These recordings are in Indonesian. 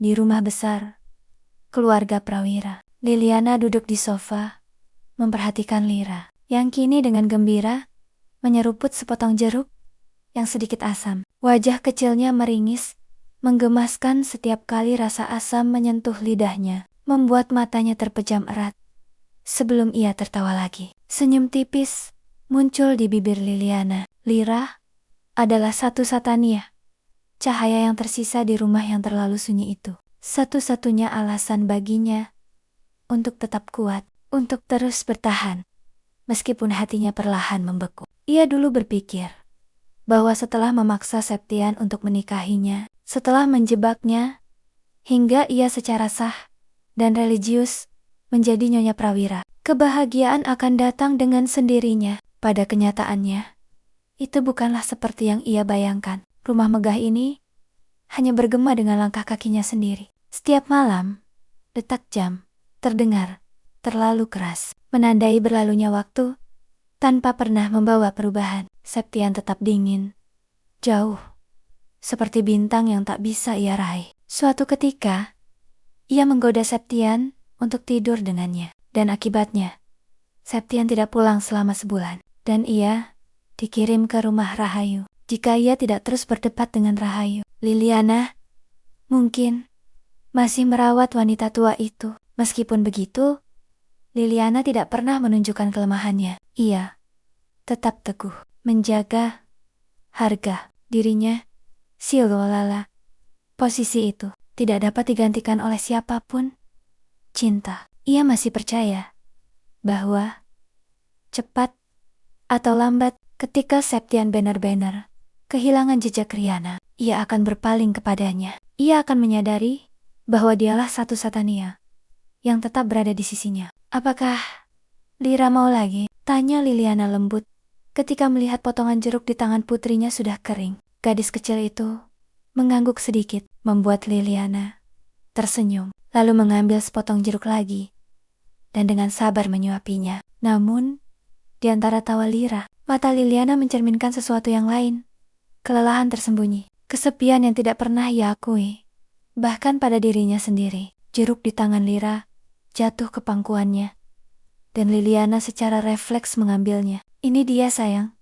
Di rumah besar keluarga Prawira, Liliana duduk di sofa, memperhatikan Lira, yang kini dengan gembira menyeruput sepotong jeruk yang sedikit asam. Wajah kecilnya meringis, menggemaskan setiap kali rasa asam menyentuh lidahnya, membuat matanya terpejam erat. Sebelum ia tertawa lagi, senyum tipis muncul di bibir Liliana. Lira adalah satu-satunya cahaya yang tersisa di rumah yang terlalu sunyi itu. Satu-satunya alasan baginya untuk tetap kuat, untuk terus bertahan, meskipun hatinya perlahan membeku. Ia dulu berpikir bahwa setelah memaksa Septian untuk menikahinya, setelah menjebaknya, hingga ia secara sah dan religius menjadi Nyonya Prawira, kebahagiaan akan datang dengan sendirinya. Pada kenyataannya, itu bukanlah seperti yang ia bayangkan. Rumah megah ini hanya bergema dengan langkah kakinya sendiri. Setiap malam, detak jam terdengar terlalu keras, menandai berlalunya waktu tanpa pernah membawa perubahan. Septian tetap dingin, jauh, seperti bintang yang tak bisa ia raih. Suatu ketika, ia menggoda Septian untuk tidur dengannya, dan akibatnya, Septian tidak pulang selama sebulan, dan ia dikirim ke rumah Rahayu. Jika ia tidak terus berdebat dengan Rahayu, Liliana mungkin masih merawat wanita tua itu. Meskipun begitu, Liliana tidak pernah menunjukkan kelemahannya. Ia tetap teguh menjaga harga dirinya. Silolala, posisi itu tidak dapat digantikan oleh siapapun. Cinta, ia masih percaya bahwa cepat atau lambat, ketika Septian benar-benar kehilangan jejak Riana, ia akan berpaling kepadanya. Ia akan menyadari bahwa dialah satu-satunya yang tetap berada di sisinya. Apakah Lira mau lagi? Tanya Liliana lembut ketika melihat potongan jeruk di tangan putrinya sudah kering. Gadis kecil itu mengangguk sedikit, membuat Liliana tersenyum, lalu mengambil sepotong jeruk lagi dan dengan sabar menyuapinya. Namun, di antara tawa Lira, mata Liliana mencerminkan sesuatu yang lain. Kelelahan tersembunyi, kesepian yang tidak pernah ia akui, bahkan pada dirinya sendiri. Jeruk di tangan Lira jatuh ke pangkuannya, dan Liliana secara refleks mengambilnya. Ini dia sayang,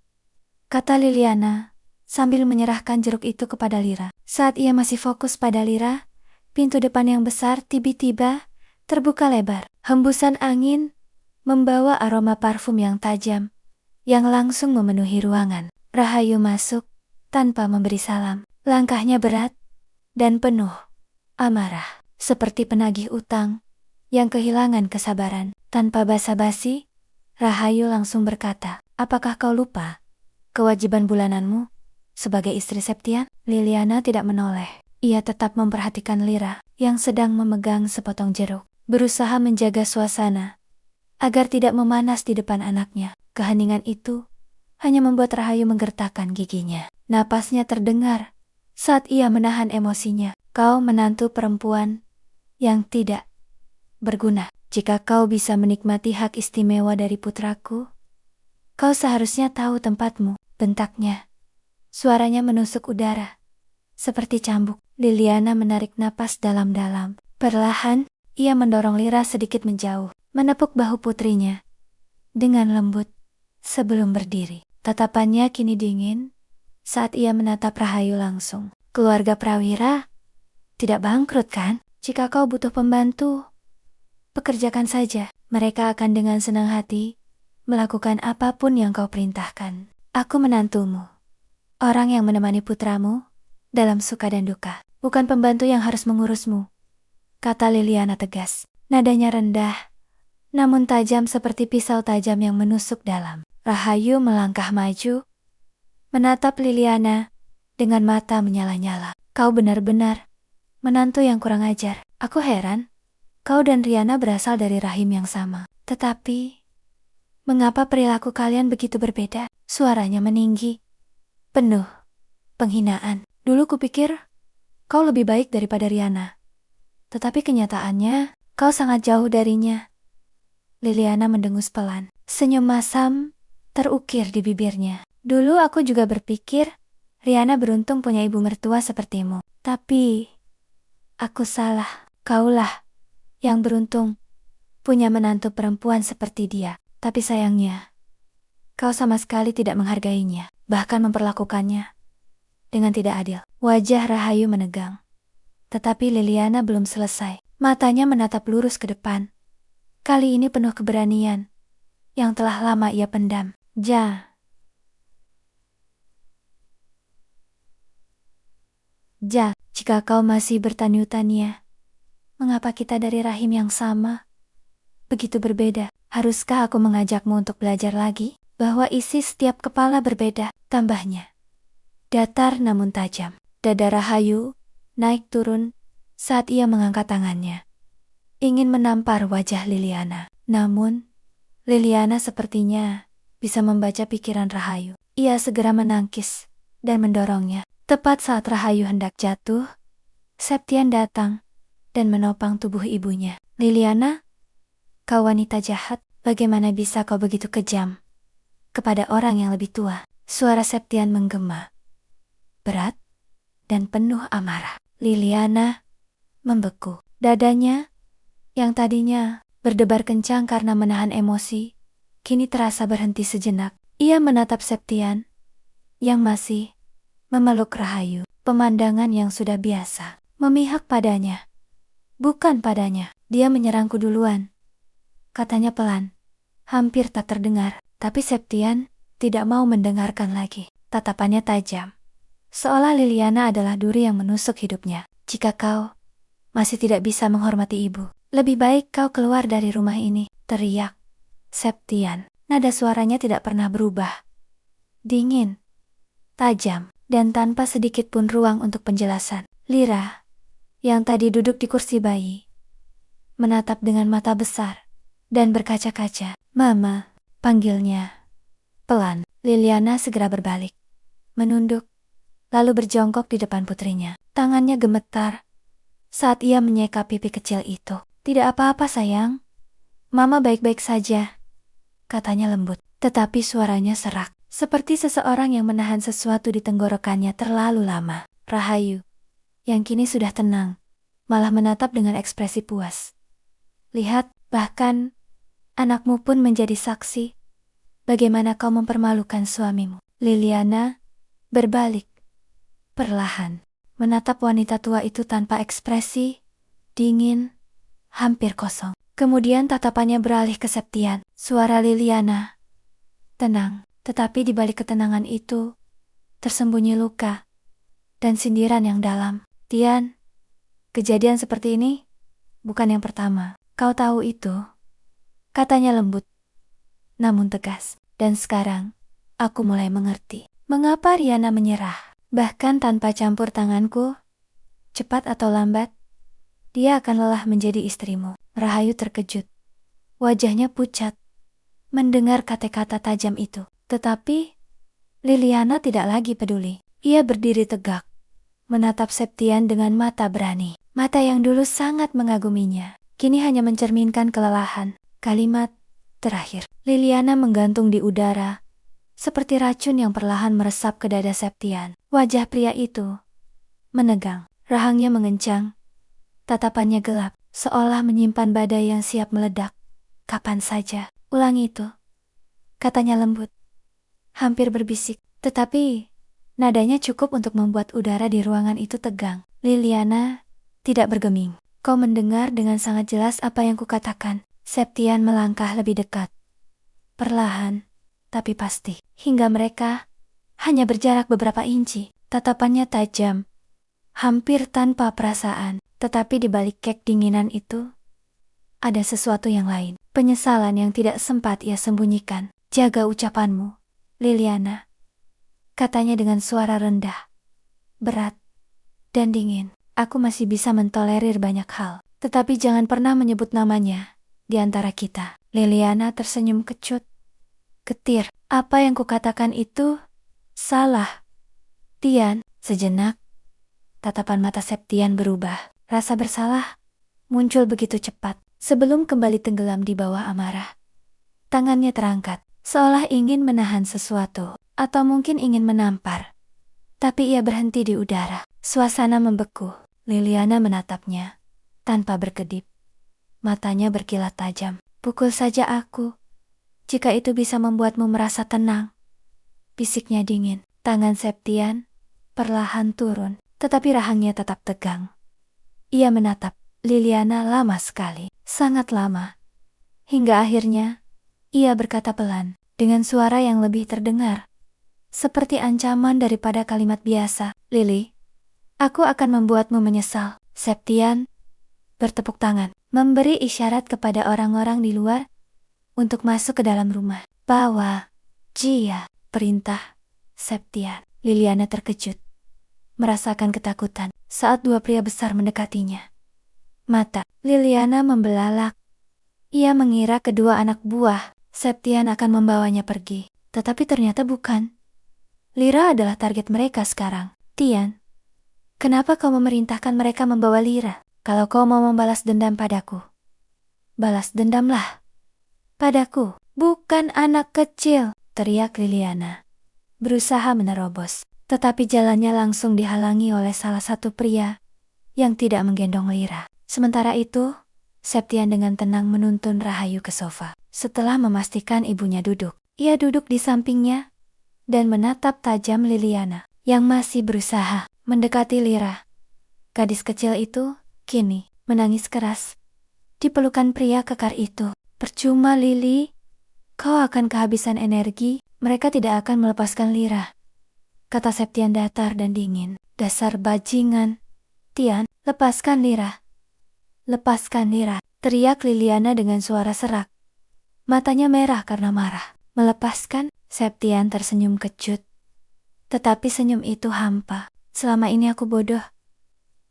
kata Liliana sambil menyerahkan jeruk itu kepada Lira. Saat ia masih fokus pada Lira, pintu depan yang besar tiba-tiba terbuka lebar. Hembusan angin membawa aroma parfum yang tajam, yang langsung memenuhi ruangan. Rahayu masuk tanpa memberi salam. Langkahnya berat dan penuh amarah, seperti penagih utang yang kehilangan kesabaran. Tanpa basa-basi, Rahayu langsung berkata, "Apakah kau lupa kewajiban bulananmu sebagai istri Septian?" Liliana tidak menoleh. Ia tetap memperhatikan Lira yang sedang memegang sepotong jeruk, berusaha menjaga suasana agar tidak memanas di depan anaknya. Keheningan itu hanya membuat Rahayu menggertakkan giginya. Napasnya terdengar saat ia menahan emosinya. "Kau menantu perempuan yang tidak berguna. Jika kau bisa menikmati hak istimewa dari putraku, kau seharusnya tahu tempatmu," bentaknya. Suaranya menusuk udara seperti cambuk. Liliana menarik napas dalam-dalam. Perlahan, ia mendorong Lira sedikit menjauh, menepuk bahu putrinya dengan lembut sebelum berdiri. Tatapannya kini dingin saat ia menatap Rahayu langsung. "Keluarga Prawira tidak bangkrut kan? Jika kau butuh pembantu, pekerjakan saja. Mereka akan dengan senang hati melakukan apapun yang kau perintahkan. Aku menantumu, orang yang menemani putramu dalam suka dan duka, bukan pembantu yang harus mengurusmu," kata Liliana tegas. Nadanya rendah, namun tajam seperti pisau tajam yang menusuk dalam. Rahayu melangkah maju, menatap Liliana dengan mata menyala-nyala. "Kau benar-benar menantu yang kurang ajar. Aku heran, kau dan Riana berasal dari rahim yang sama. Tetapi, mengapa perilaku kalian begitu berbeda?" Suaranya meninggi, penuh penghinaan. "Dulu kupikir kau lebih baik daripada Riana, tetapi kenyataannya kau sangat jauh darinya." Liliana mendengus pelan. Senyum masam terukir di bibirnya. "Dulu aku juga berpikir Riana beruntung punya ibu mertua sepertimu. Tapi Aku salah. Kaulah yang beruntung punya menantu perempuan seperti dia. Tapi sayangnya, kau sama sekali tidak menghargainya, bahkan memperlakukannya dengan tidak adil. Wajah Rahayu menegang. Tetapi Liliana belum selesai. Matanya menatap lurus ke depan. Kali ini penuh keberanian yang telah lama ia pendam. Jika kau masih bertanya-tanya, mengapa kita dari rahim yang sama, begitu berbeda? Haruskah aku mengajakmu untuk belajar lagi? Bahwa isi setiap kepala berbeda, tambahnya. Datar namun tajam. Dada Rahayu naik turun saat ia mengangkat tangannya, ingin menampar wajah Liliana. Namun, Liliana sepertinya bisa membaca pikiran Rahayu. Ia segera menangkis dan mendorongnya. Tepat saat Rahayu hendak jatuh, Septian datang dan menopang tubuh ibunya. Liliana, kau wanita jahat, bagaimana bisa kau begitu kejam kepada orang yang lebih tua? Suara Septian menggema, berat dan penuh amarah. Liliana membeku. Dadanya, yang tadinya berdebar kencang karena menahan emosi, kini terasa berhenti sejenak. Ia menatap Septian yang masih memeluk Rahayu. Pemandangan yang sudah biasa memihak padanya, bukan padanya. Dia menyerangku duluan, katanya pelan, hampir tak terdengar. Tapi Septian tidak mau mendengarkan lagi. Tatapannya tajam, seolah Liliana adalah duri yang menusuk hidupnya. Jika kau masih tidak bisa menghormati ibu, lebih baik kau keluar dari rumah ini, teriak Septian. Nada suaranya tidak pernah berubah. Dingin, tajam, dan tanpa sedikit pun ruang untuk penjelasan. Lira, yang tadi duduk di kursi bayi, menatap dengan mata besar dan berkaca-kaca. Mama, panggilnya pelan. Liliana segera berbalik, menunduk, lalu berjongkok di depan putrinya. Tangannya gemetar saat ia menyeka pipi kecil itu. Tidak apa-apa sayang, Mama baik-baik saja, katanya lembut. Tetapi suaranya serak, seperti seseorang yang menahan sesuatu di tenggorokannya terlalu lama. Rahayu, yang kini sudah tenang, malah menatap dengan ekspresi puas. Lihat, bahkan anakmu pun menjadi saksi bagaimana kau mempermalukan suamimu. Liliana berbalik perlahan, menatap wanita tua itu tanpa ekspresi, dingin, hampir kosong. Kemudian tatapannya beralih ke Septian. Suara Liliana tenang, tetapi di balik ketenangan itu tersembunyi luka dan sindiran yang dalam. Tian, kejadian seperti ini bukan yang pertama. Kau tahu itu, katanya lembut namun tegas. Dan sekarang aku mulai mengerti mengapa Riana menyerah. Bahkan tanpa campur tanganku, cepat atau lambat, dia akan lelah menjadi istrimu. Rahayu terkejut. Wajahnya pucat mendengar kata-kata tajam itu. Tetapi Liliana tidak lagi peduli. Ia berdiri tegak, menatap Septian dengan mata berani. Mata yang dulu sangat mengaguminya, kini hanya mencerminkan kelelahan. Kalimat terakhir Liliana menggantung di udara, seperti racun yang perlahan meresap ke dada Septian. Wajah pria itu menegang, rahangnya mengencang, tatapannya gelap, seolah menyimpan badai yang siap meledak kapan saja. Ulangi itu, katanya lembut, hampir berbisik, tetapi nadanya cukup untuk membuat udara di ruangan itu tegang. Liliana tidak bergeming. Kau mendengar dengan sangat jelas apa yang kukatakan. Septian melangkah lebih dekat, perlahan tapi pasti, hingga mereka hanya berjarak beberapa inci. Tatapannya tajam, hampir tanpa perasaan. Tetapi di balik kek dinginan itu ada sesuatu yang lain, penyesalan yang tidak sempat ia sembunyikan. Jaga ucapanmu, Liliana, katanya dengan suara rendah, berat, dan dingin. Aku masih bisa mentolerir banyak hal, tetapi jangan pernah menyebut namanya di antara kita. Liliana tersenyum kecut, getir. Apa yang kukatakan itu salah, Tian. Sejenak, tatapan mata Septian berubah. Rasa bersalah muncul begitu cepat, sebelum kembali tenggelam di bawah amarah. Tangannya terangkat, seolah ingin menahan sesuatu, atau mungkin ingin menampar. Tapi ia berhenti di udara. Suasana membeku. Liliana menatapnya, tanpa berkedip. Matanya berkilat tajam. Pukul saja aku, jika itu bisa membuatmu merasa tenang. Bisiknya dingin. Tangan Septian perlahan turun, tetapi rahangnya tetap tegang. Ia menatap Liliana lama sekali, sangat lama. Hingga akhirnya, ia berkata pelan, dengan suara yang lebih terdengar. Seperti ancaman daripada kalimat biasa. Lili, aku akan membuatmu menyesal. Septian bertepuk tangan, memberi isyarat kepada orang-orang di luar untuk masuk ke dalam rumah. Bawa Jia, perintah Septian. Liliana terkejut, merasakan ketakutan saat dua pria besar mendekatinya. Mata Liliana membelalak. Ia mengira kedua anak buah Septian akan membawanya pergi, tetapi ternyata bukan. Lira adalah target mereka sekarang. Tian, kenapa kau memerintahkan mereka membawa Lira? Kalau kau mau membalas dendam padaku, balas dendamlah padaku. Bukan anak kecil, teriak Liliana, berusaha menerobos. Tetapi jalannya langsung dihalangi oleh salah satu pria yang tidak menggendong Lira. Sementara itu, Septian dengan tenang menuntun Rahayu ke sofa. Setelah memastikan ibunya duduk, ia duduk di sampingnya dan menatap tajam Liliana yang masih berusaha mendekati Lira. Gadis kecil itu kini menangis keras di pelukan pria kekar itu. Percuma Lili, kau akan kehabisan energi, mereka tidak akan melepaskan Lira, kata Septian datar dan dingin. Dasar bajingan. Tian, lepaskan Lira. Lepaskan Lira, teriak Liliana dengan suara serak. Matanya merah karena marah. Melepaskan? Septian tersenyum kecut. Tetapi senyum itu hampa. Selama ini aku bodoh,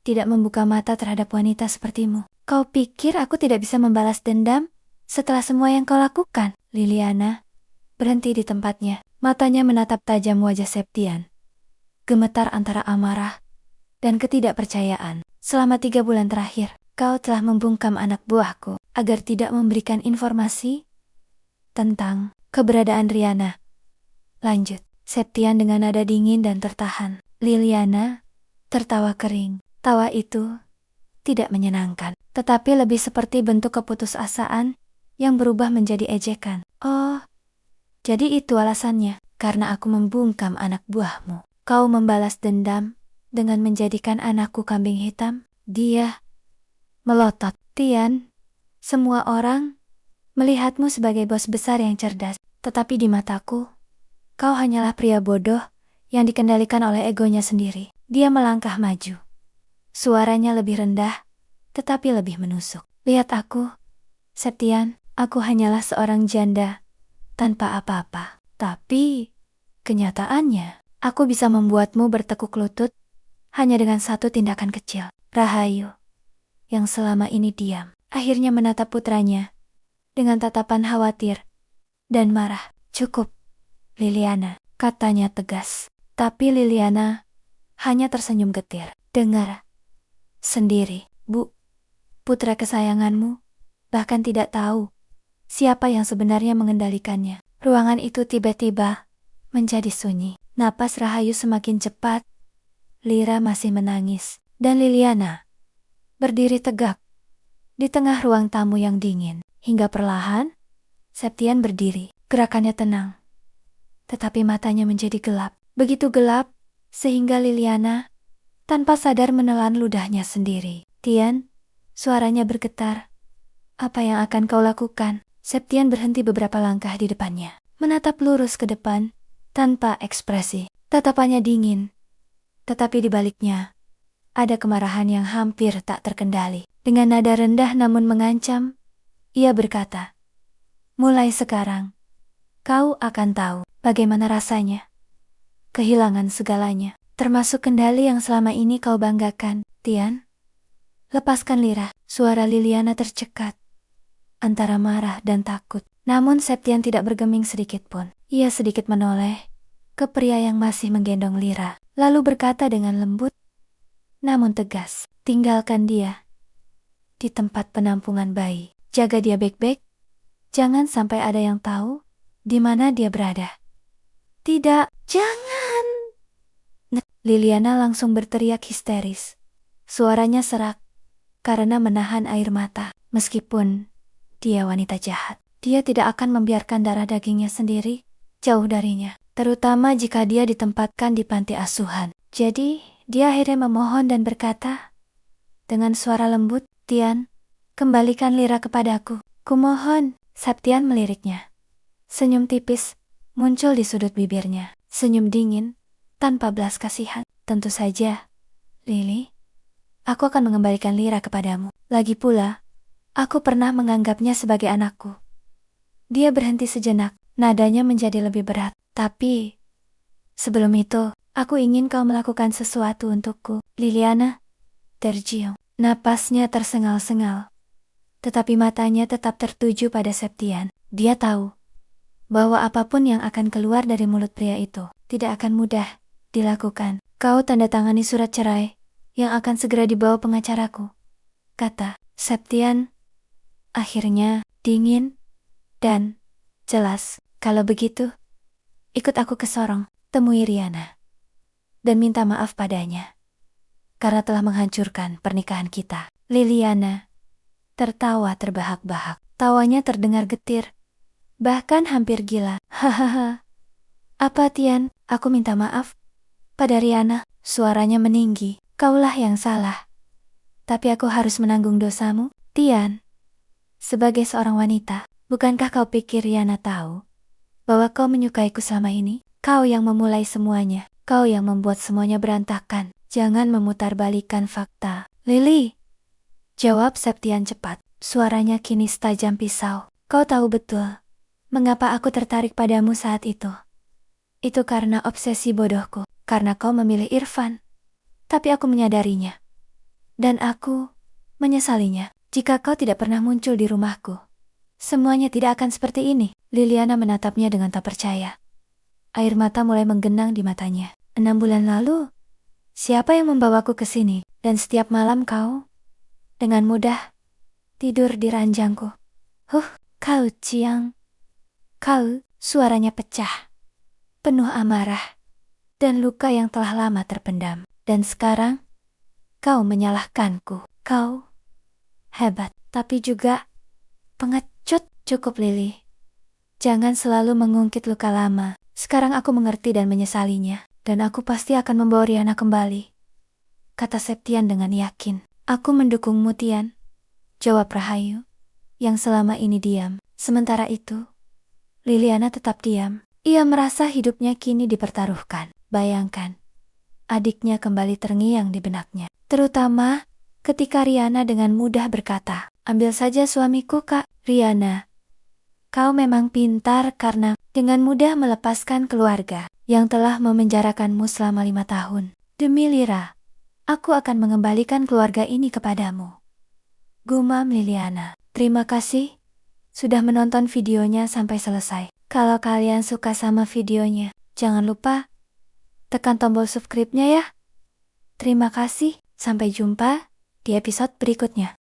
tidak membuka mata terhadap wanita sepertimu. Kau pikir aku tidak bisa membalas dendam setelah semua yang kau lakukan? Liliana berhenti di tempatnya. Matanya menatap tajam wajah Septian. Gemetar antara amarah dan ketidakpercayaan. Selama 3 bulan terakhir, kau telah membungkam anak buahku agar tidak memberikan informasi tentang keberadaan Riana. Lanjut, Septian dengan nada dingin dan tertahan. Liliana tertawa kering. Tawa itu tidak menyenangkan, tetapi lebih seperti bentuk keputusasaan yang berubah menjadi ejekan. Oh, jadi itu alasannya, karena aku membungkam anak buahmu. Kau membalas dendam dengan menjadikan anakku kambing hitam? Dia melotot. Tian, semua orang melihatmu sebagai bos besar yang cerdas, tetapi di mataku, kau hanyalah pria bodoh yang dikendalikan oleh egonya sendiri. Dia melangkah maju. Suaranya lebih rendah, tetapi lebih menusuk. Lihat aku, Septian, aku hanyalah seorang janda tanpa apa-apa. Tapi, kenyataannya, aku bisa membuatmu bertekuk lutut hanya dengan satu tindakan kecil. Rahayu, yang selama ini diam, akhirnya menatap putranya dengan tatapan khawatir dan marah. Cukup, Liliana, katanya tegas. Tapi Liliana hanya tersenyum getir. Dengar sendiri, Bu. Putra kesayanganmu bahkan tidak tahu siapa yang sebenarnya mengendalikannya. Ruangan itu tiba-tiba menjadi sunyi. Napas Rahayu semakin cepat. Lira masih menangis, dan Liliana berdiri tegak di tengah ruang tamu yang dingin. Hingga perlahan, Septian berdiri. Gerakannya tenang, tetapi matanya menjadi gelap. Begitu gelap, sehingga Liliana tanpa sadar menelan ludahnya sendiri. Tian, suaranya bergetar. Apa yang akan kau lakukan? Septian berhenti beberapa langkah di depannya, menatap lurus ke depan, tanpa ekspresi. Tatapannya dingin, tetapi di baliknya ada kemarahan yang hampir tak terkendali. Dengan nada rendah namun mengancam, ia berkata, mulai sekarang, kau akan tahu bagaimana rasanya kehilangan segalanya, termasuk kendali yang selama ini kau banggakan. Tian, lepaskan Lira. Suara Liliana tercekat antara marah dan takut. Namun Septian tidak bergeming sedikit pun. Ia sedikit menoleh ke pria yang masih menggendong Lira, lalu berkata dengan lembut namun tegas, tinggalkan dia di tempat penampungan bayi. Jaga dia baik-baik. Jangan sampai ada yang tahu di mana dia berada. Tidak, jangan. Liliana langsung berteriak histeris. Suaranya serak karena menahan air mata. Meskipun dia wanita jahat, dia tidak akan membiarkan darah dagingnya sendiri jauh darinya, terutama jika dia ditempatkan di panti asuhan. Jadi, dia akhirnya memohon dan berkata dengan suara lembut, "Tian, kembalikan Lira kepadaku. Kumohon." Septian meliriknya. Senyum tipis muncul di sudut bibirnya. Senyum dingin, tanpa belas kasihan. "Tentu saja, Lily. Aku akan mengembalikan Lira kepadamu. Lagi pula, aku pernah menganggapnya sebagai anakku." Dia berhenti sejenak, nadanya menjadi lebih berat. "Tapi, sebelum itu, aku ingin kau melakukan sesuatu untukku, Liliana." Tercium. Napasnya tersengal-sengal, tetapi matanya tetap tertuju pada Septian. Dia tahu bahwa apapun yang akan keluar dari mulut pria itu tidak akan mudah dilakukan. "Kau tanda tangani surat cerai yang akan segera dibawa pengacaraku," kata Septian. Akhirnya, dingin dan jelas. "Kalau begitu, ikut aku ke Sorong, temui Riana, dan minta maaf padanya karena telah menghancurkan pernikahan kita." Liliana tertawa terbahak-bahak. Tawanya terdengar getir, bahkan hampir gila. "Hahaha. Apa Tian, aku minta maaf pada Riana?" Suaranya meninggi. "Kaulah yang salah. Tapi aku harus menanggung dosamu, Tian. Sebagai seorang wanita, bukankah kau pikir Riana tahu bahwa kau menyukaiku selama ini? Kau yang memulai semuanya. Kau yang membuat semuanya berantakan. Jangan memutarbalikkan fakta." "Lily," jawab Septian cepat. Suaranya kini setajam pisau. "Kau tahu betul mengapa aku tertarik padamu saat itu. Itu karena obsesi bodohku, karena kau memilih Irfan. Tapi aku menyadarinya. Dan aku menyesalinya. Jika kau tidak pernah muncul di rumahku, semuanya tidak akan seperti ini." Liliana menatapnya dengan tak percaya. Air mata mulai menggenang di matanya. 6 bulan lalu, siapa yang membawaku ke sini? Dan setiap malam kau dengan mudah tidur di ranjangku. Kau Ciang. Kau." Suaranya pecah, penuh amarah dan luka yang telah lama terpendam. "Dan sekarang, kau menyalahkanku. Kau hebat, tapi juga pengecut." "Cukup Lily. Jangan selalu mengungkit luka lama. Sekarang aku mengerti dan menyesalinya. Dan aku pasti akan membawa Riana kembali," kata Septian dengan yakin. "Aku mendukungmu Tian," jawab Rahayu, yang selama ini diam. Sementara itu, Liliana tetap diam. Ia merasa hidupnya kini dipertaruhkan. Bayangkan, adiknya kembali terngiang di benaknya. Terutama ketika Riana dengan mudah berkata, "Ambil saja suamiku, Kak." "Riana, kau memang pintar karena dengan mudah melepaskan keluarga yang telah memenjarakanmu selama 5 tahun. Demi Lira, aku akan mengembalikan keluarga ini kepadamu," gumam Liliana. Terima kasih sudah menonton videonya sampai selesai. Kalau kalian suka sama videonya, jangan lupa tekan tombol subscribe-nya ya. Terima kasih, sampai jumpa di episode berikutnya.